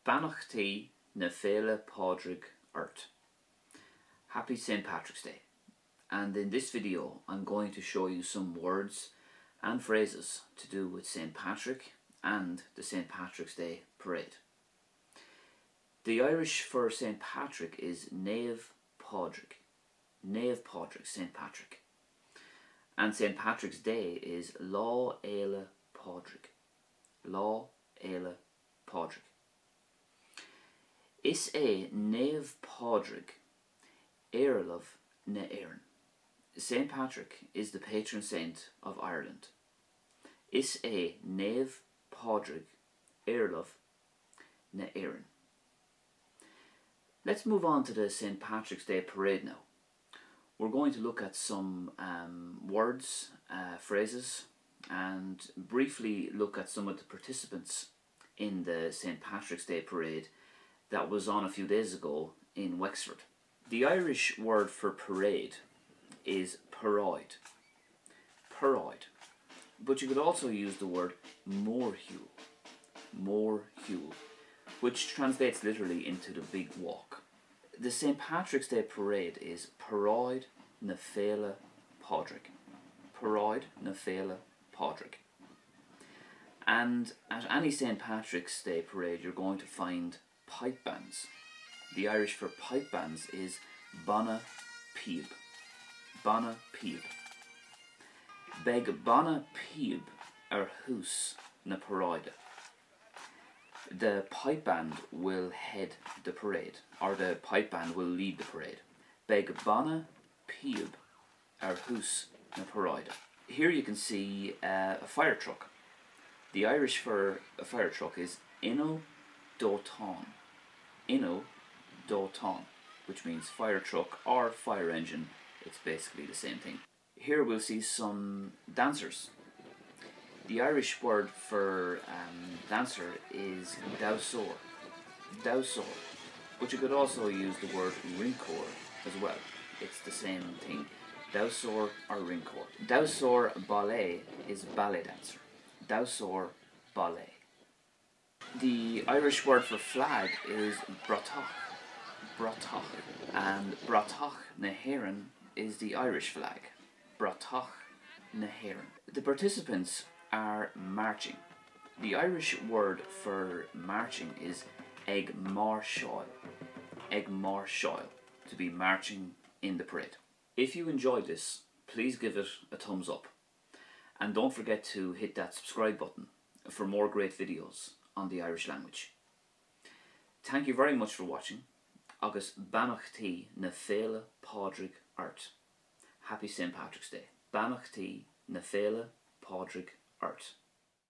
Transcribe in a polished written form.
Bannachtí na féile pádraig ort. Happy St. Patrick's Day. And in this video I'm going to show you some words and phrases to do with St. Patrick and the St. Patrick's Day parade. The Irish for St. Patrick is Naomh Pádraig. Naomh Pádraig, St. Patrick. And St. Patrick's Day is Lá Éile Pádraig. Lá Éile Pádraig. Is Naomh Pádraig éireamh na Éireann. St. Patrick is the patron saint of Ireland. Is Naomh Pádraig éireamh na Éireann. Let's move on to the St. Patrick's Day parade now. We're going to look at some words, phrases, and briefly look at some of the participants in the St. Patrick's Day parade that was on a few days ago in Wexford. The Irish word for parade is paraid. Paraid. But you could also use the word mórthúil. Mórthúil, which translates literally into the big walk. The St. Patrick's Day parade is Paraid na féile pádraig. Paraid na féile pádraig. And at any St. Patrick's Day parade you're going to find pipe bands. The Irish for pipe bands is Banna Piab. Banna Piab. Beg Banna Piab ar hús na paraide. The pipe band will head the parade, or the pipe band will lead the parade. Beg Banna Piab ar hús na paraide. Here you can see a fire truck. The Irish for a fire truck is Inó Dótán. Inó Dótán, which means fire truck or fire engine. It's basically the same thing. Here we'll see some dancers. The Irish word for dancer is dowsor. Dowsor. But you could also use the word rincor as well. It's the same thing. Dowsor or rincor. Dowsor ballet is ballet dancer. Dowsor ballet. The Irish word for flag is brotach. Brotach. And brotach na hÉireann is the Irish flag. Brotach na hÉireann. The participants are marching. The Irish word for marching is ag marshail. Ag marshail, to be marching in the parade. If you enjoyed this, please give it a thumbs up. And don't forget to hit that subscribe button for more great videos on the Irish language. Thank you very much for watching. Agus Bannachtí na féile pádraig ort. Happy St. Patrick's Day. Bannachtí na féile pádraig ort.